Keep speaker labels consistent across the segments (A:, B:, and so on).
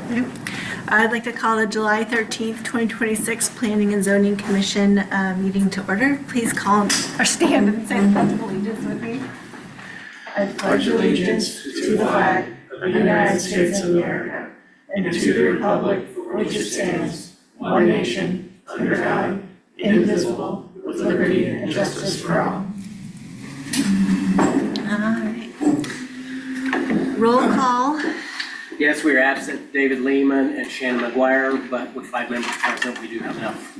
A: I'd like to call the July 13th, 2026 Planning and Zoning Commission meeting to order. Please call or stand and say the Pledge of Allegiance with me. I pledge allegiance to the flag of the United States of America and to the republic for which it stands, one nation, under God, indivisible, with liberty and justice for all. All right. Roll call.
B: Yes, we are absent David Lehman and Shannon McGuire, but with 5 members present, we do have enough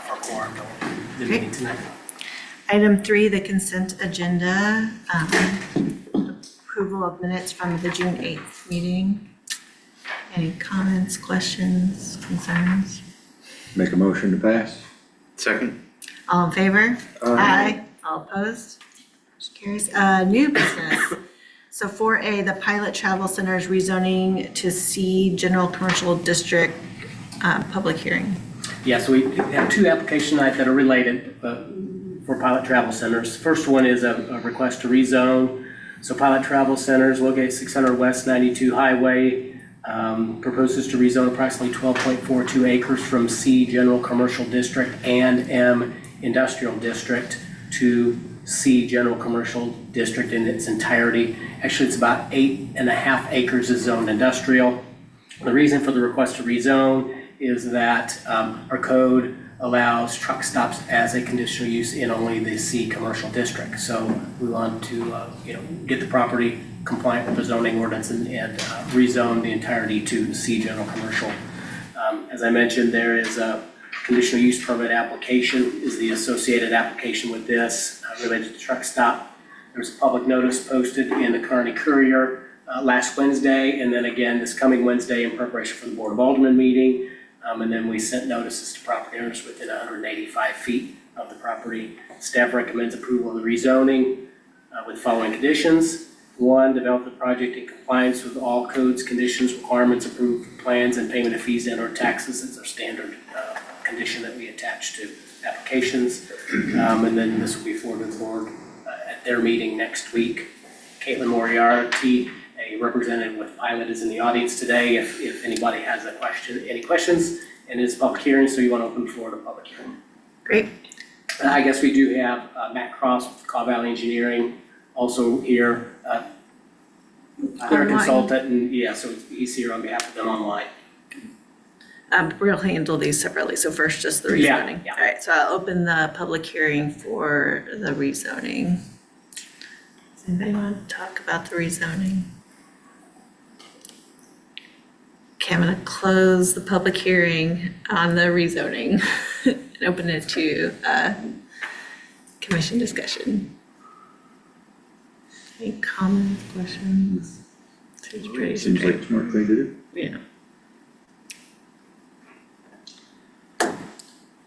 B: for quorum for the meeting tonight.
A: Item 3, the consent agenda. Approval of minutes from the June 8th meeting. Any comments, questions, concerns?
C: Make a motion to pass.
D: Second.
A: All in favor?
C: Aye.
A: All opposed? Motion carries. New business. So 4A, the Pilot Travel Center's rezoning to C General Commercial District, public hearing.
B: Yes, we have 2 applications tonight that are related for Pilot Travel Centers. First one is a request to rezone. So Pilot Travel Centers located 600 West 92 Highway proposes to rezone approximately 12.42 acres from C General Commercial District and M Industrial District to C General Commercial District in its entirety. Actually, it's about 8.5 acres is zoned industrial. The reason for the request to rezone is that our code allows truck stops as a conditional use in only the C Commercial District. So we want to get the property compliant with the zoning ordinance and rezone the entirety to C General Commercial. As I mentioned, there is a conditional use permit application is the associated application with this related to the truck stop. There's a public notice posted in the Kearney Courier last Wednesday, and then again this coming Wednesday in preparation for the Board of Aldermen meeting. And then we sent notices to property owners within 185 feet of the property. Staff recommends approval of the rezoning with following conditions. 1, develop the project in compliance with all codes, conditions, requirements, approved plans, and payment of fees and/or taxes. It's our standard condition that we attach to applications. And then this will be forwarded to the board at their meeting next week. Caitlin Moriarty, a representative with Pilot, is in the audience today. If anybody has any questions, and it is a public hearing, so you want to open the floor to public hearing.
A: Great.
B: I guess we do have Matt Cross with Caw Valley Engineering also here. They're a consultant, and so he's here on behalf of them online.
A: We'll handle these separately. So first, just the rezoning.
B: Yeah.
A: All right, so I'll open the public hearing for the rezoning. Does anybody want to talk about the rezoning? Okay, I'm going to close the public hearing on the rezoning and open it to commission discussion. Any comments, questions? Seems pretty
C: Seems like a smart thing to do.
A: Yeah.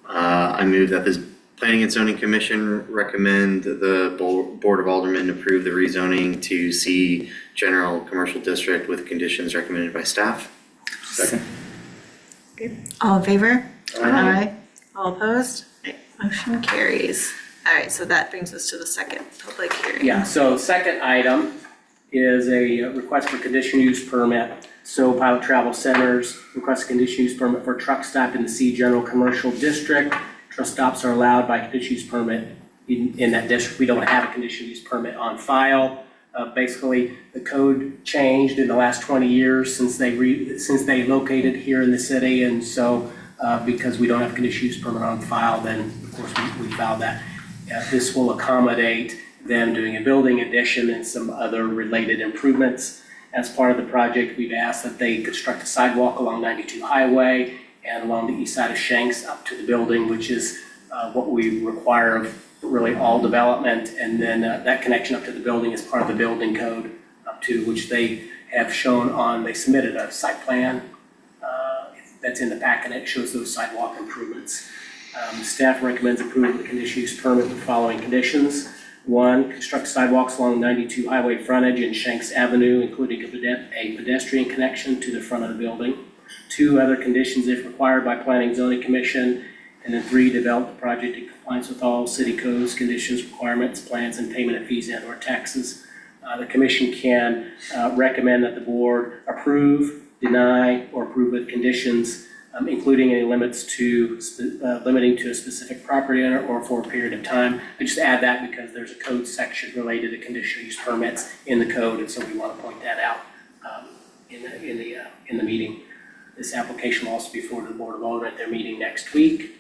D: I move that this Planning and Zoning Commission recommend the Board of Aldermen approve the rezoning to C General Commercial District with conditions recommended by staff.
C: Second.
A: All in favor?
C: Aye.
A: All opposed? Okay, motion carries. All right, so that brings us to the second public hearing.
B: Yeah, so second item is a request for conditional use permit. So Pilot Travel Centers request a conditional use permit for a truck stop in the C General Commercial District. Truck stops are allowed by conditional use permit in that district. We don't have a conditional use permit on file. Basically, the code changed in the last 20 years since they located here in the city, and so because we don't have a conditional use permit on file, then of course we filed that. This will accommodate them doing a building addition and some other related improvements. As part of the project, we've asked that they construct a sidewalk along 92 Highway and along the east side of Shanks up to the building, which is what we require of really all development. And then that connection up to the building is part of the building code up to which they have shown on, they submitted a site plan that's in the packet. It shows those sidewalk improvements. Staff recommends approval of the conditional use permit with the following conditions. 1, construct sidewalks along 92 Highway frontage and Shanks Avenue, including a pedestrian connection to the front of the building. 2, other conditions if required by Planning Zoning Commission. And then 3, develop the project in compliance with all city codes, conditions, requirements, plans, and payment of fees and/or taxes. The commission can recommend that the board approve deny, or approve with conditions, including any limits to, limiting to a specific property owner or for a period of time. I just add that because there's a code section related to conditional use permits in the code, and so we want to point that out in the meeting. This application will also be forwarded to the Board of Aldermen at their meeting next week.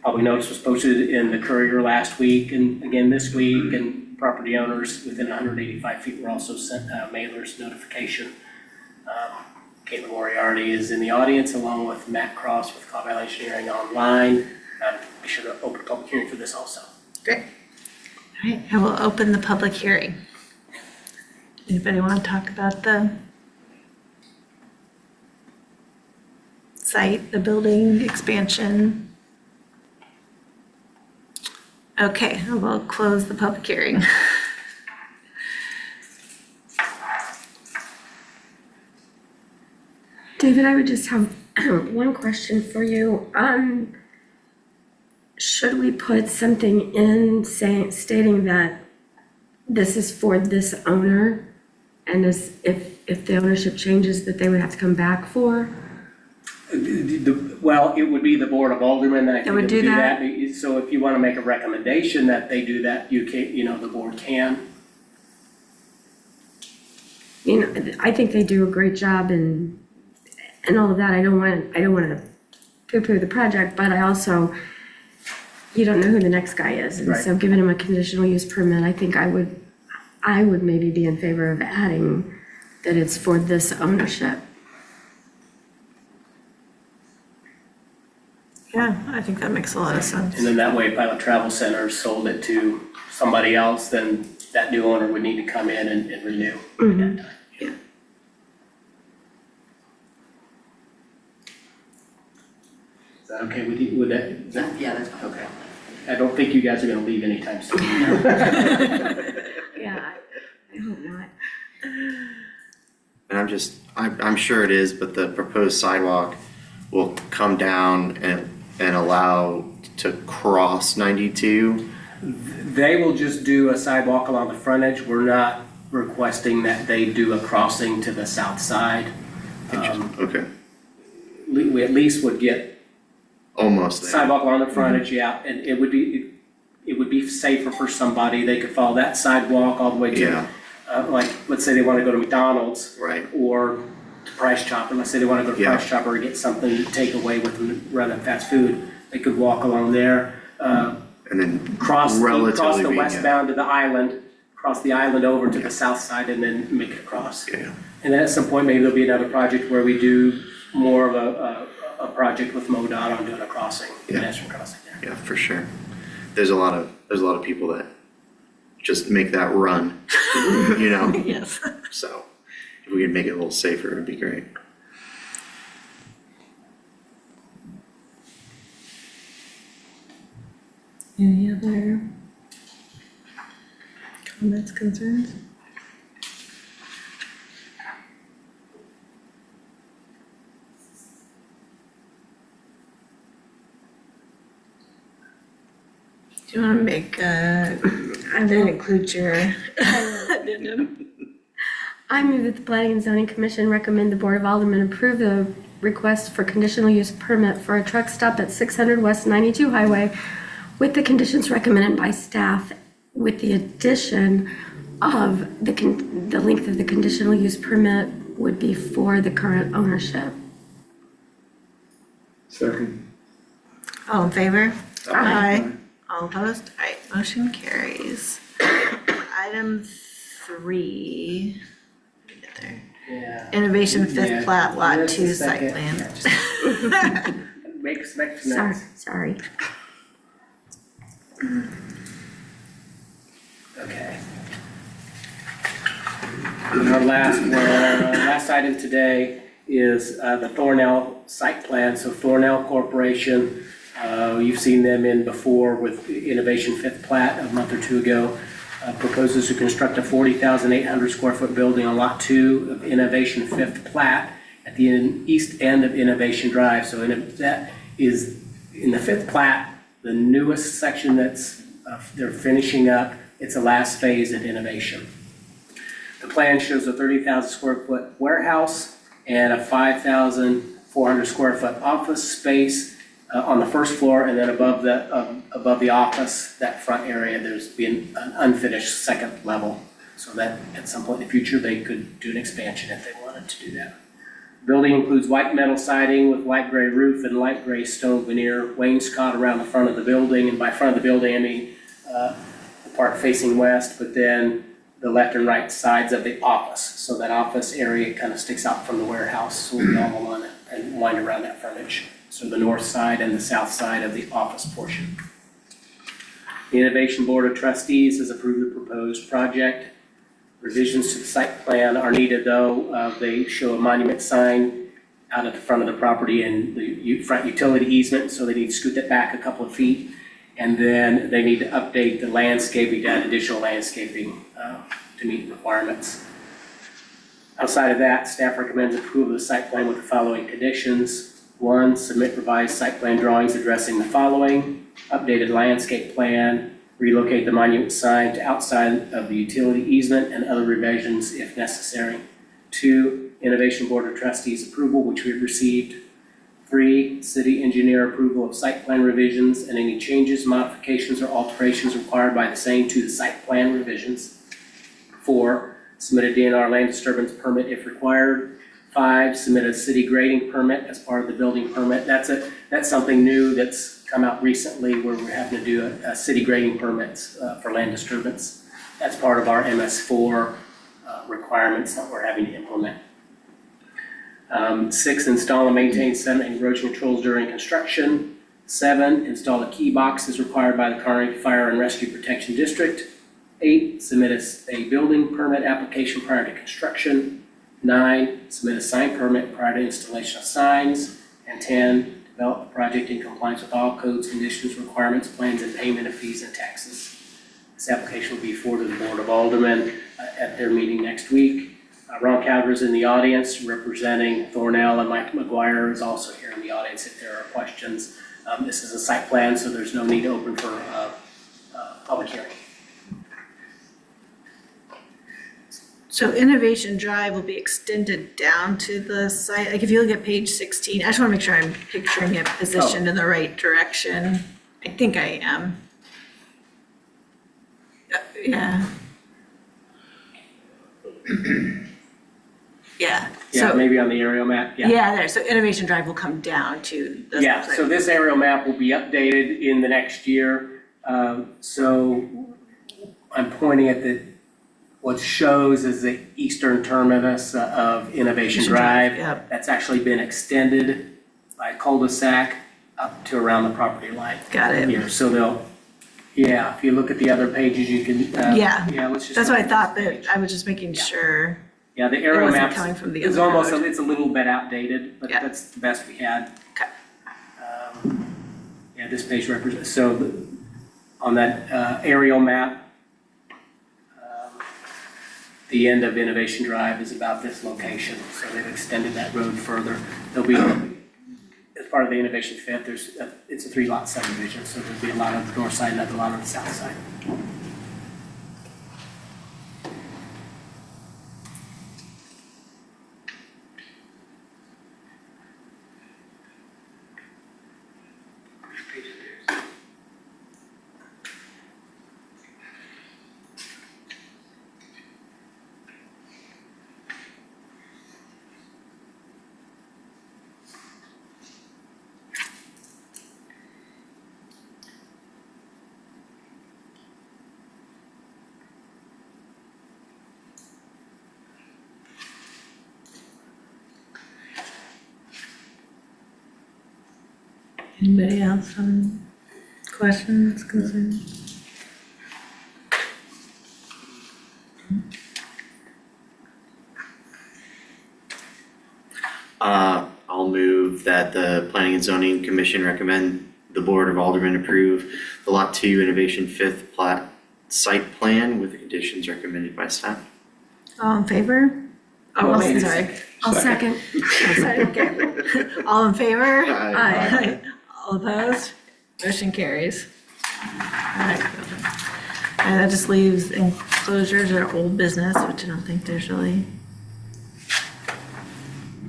B: Probably notice was posted in the Courier last week and again this week, and property owners within 185 feet were also sent mailers notification. Caitlin Moriarty is in the audience along with Matt Cross with Cobb Valley Engineering online. Be sure to open a public hearing for this also.
A: Great. All right, I will open the public hearing. Anybody want to talk about the site, the building expansion? Okay, I will close the public hearing.
E: David, I would just have one question for you. Should we put something in stating that this is for this owner? And if the ownership changes, that they would have to come back for?
B: Well, it would be the Board of Aldermen that I think
E: would
B: would
E: do
B: do
E: that?
B: that. So if you want to make a recommendation that they do that, you can, the board can.
E: I think they do a great job and all of that. I don't want to poo-poo the project, but I also, you don't know who the next guy is. And
B: Right.
E: so giving him a conditional use permit, I think I would maybe be in favor of adding that it's for this ownership.
A: Yeah, I think that makes a lot of sense.
B: And then that way, Pilot Travel Center sold it to somebody else, then that new owner would need to come in and renew at that time.
E: Yeah.
B: Is that okay with you, with that?
F: Yeah, that's fine.
B: Okay. I don't think you guys are gonna leave anytime soon.
E: Yeah, I hope not.
D: And I'm sure it is, but the proposed sidewalk will come down and allow to cross 92.
B: They will just do a sidewalk along the front edge. We're not requesting that they do a crossing to the south side.
D: Okay,
B: We at least would get
D: almost there.
B: sidewalk along the frontage, yeah, and it would be safer for somebody. They could follow that sidewalk all the way to,
D: Yeah.
B: like, let's say they wanna go to McDonald's
D: Right,
B: or to Price Chopper. Let's say they wanna go to
D: Yeah.
B: Price Chopper and get something to take away with them rather than fast food. They could walk along there,
D: and then
B: cross the
D: relatively
B: westbound to the island, cross the island over to the south side and then make it across.
D: Yeah.
B: And then at some point, maybe there'll be another project where we do more of a project with MoDOT on doing a crossing,
D: Yeah.
B: pedestrian crossing there.
D: Yeah, for sure. There's a lot of people that just make that run,
A: Yes.
D: So if we could make it a little safer, it'd be great.
A: Any other comments, concerns? Do you want to make, I didn't include your addendum.
E: I move that the Planning and Zoning Commission recommend the Board of Aldermen approve the request for conditional use permit for a truck stop at 600 West 92 Highway with the conditions recommended by staff, with the addition of the length of the conditional use permit would be for the current ownership.
C: Second.
A: All in favor?
E: Aye.
A: All opposed? Aye, motion carries. Item 3. Let me get there.
B: Yeah.
A: Innovation
B: Yeah,
A: Fifth Plat Lot
B: just a
A: 2 site
B: second.
A: plan.
B: Yeah, just Make some notes.
E: Sorry.
B: Okay. And our last item today is the Thornell site plan. So Thornell Corporation, you've seen them in before with Innovation Fifth Plat a month or two ago. Proposes to construct a 40,800 square foot building on Lot 2 of Innovation Fifth Plat at the east end of Innovation Drive. So that is in the Fifth Plat, the newest section that's they're finishing up. It's the last phase of Innovation. The plan shows a 30,000 square foot warehouse and a 5,400 square foot office space on the first floor, and then above the office, that front area, there's been an unfinished second level. So that at some point in the future, they could do an expansion if they wanted to do that. Building includes white metal siding with light gray roof and light gray stone veneer wainscot around the front of the building. And by front of the building, I mean the part facing west, but then the left and right sides of the office. So that office area kind of sticks out from the warehouse, so we'll be all along it and wind around that frontage. So the north side and the south side of the office portion. The Innovation Board of Trustees has approved the proposed project. Revisions to the site plan are needed though. They show a monument sign out at the front of the property and the front utility easement, so they need to scoot that back a couple of feet. And then they need to update the landscaping, to add additional landscaping to meet requirements. Outside of that, staff recommends approval of the site plan with the following conditions. 1, submit revised site plan drawings addressing the following: updated landscape plan, relocate the monument sign to outside of the utility easement, and other revisions if necessary. 2, Innovation Board of Trustees approval, which we've received. 3, city engineer approval of site plan revisions and any changes, modifications, or alterations required by the same to the site plan revisions. 4, submit a DNR land disturbance permit if required. 5, submit a city grading permit as part of the building permit. That's something new that's come out recently where we're having to do a city grading permits for land disturbance. That's part of our MS4 requirements that we're having to implement. 6, install and maintain sediment and erosion controls during construction. 7, install a key box as required by the Kearney Fire and Rescue Protection District. 8, submit a building permit application prior to construction. 9, submit a sign permit prior to installation of signs. And 10, develop the project in compliance with all codes, conditions, requirements, plans, and payment of fees and taxes. This application will be forwarded to the Board of Aldermen at their meeting next week. Ron Calver is in the audience representing Thornell, and Mike McGuire is also here in the audience if there are questions. This is a site plan, so there's no need to open for public hearing.
A: So Innovation Drive will be extended down to the site. Like if you look at page 16, I just want to make sure I'm picturing it positioned in the right direction. I think I am. Yeah. Yeah.
B: Yeah,
A: So,
B: maybe on the aerial map, yeah.
A: yeah, there. So Innovation Drive will come down to the
B: Yeah,
A: site.
B: so this aerial map will be updated in the next year. So I'm pointing at what shows is the eastern terminus of Innovation Drive.
A: Yep.
B: That's actually been extended by cul-de-sac up to around the property line.
A: Got it.
B: Here, so if you look at the other pages, you can,
A: Yeah.
B: let's just.
A: That's what I
B: look at
A: thought,
B: this
A: but
B: page.
A: I was just making sure.
B: Yeah, the
A: It
B: aerial
A: wasn't
B: map
A: coming from the
B: is
A: other
B: almost,
A: road.
B: it's a little bit outdated, but
A: Yeah.
B: that's the best we had.
A: Okay.
B: Yeah, this page represents, so on that aerial map, the end of Innovation Drive is about this location, so they've extended that road further. There'll be, as part of the Innovation Fifth, it's a 3-lot subdivision, so there'll be a lot on the north side and a lot on the south side.
A: Anybody else have questions, concerns?
D: I'll move that the Planning and Zoning Commission recommend the Board of Aldermen approve the Lot 2 Innovation Fifth Plat Site Plan with the conditions recommended by staff.
A: All in favor? Oh,
B: Well,
A: well,
B: maybe
A: sorry.
E: I'll second.
A: Sorry, okay. All in favor?
D: Aye.
A: All opposed? Motion carries. All right. And that just leaves enclosures or old business, which I don't think there's really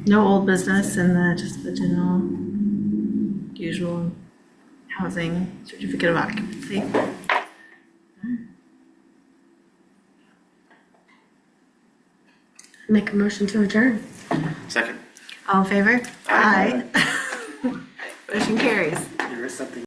A: no old business in just the general usual housing certificate of occupancy.
E: Make a motion to adjourn.
D: Second.
A: All in favor?
D: Aye.
A: Motion carries.
B: There is something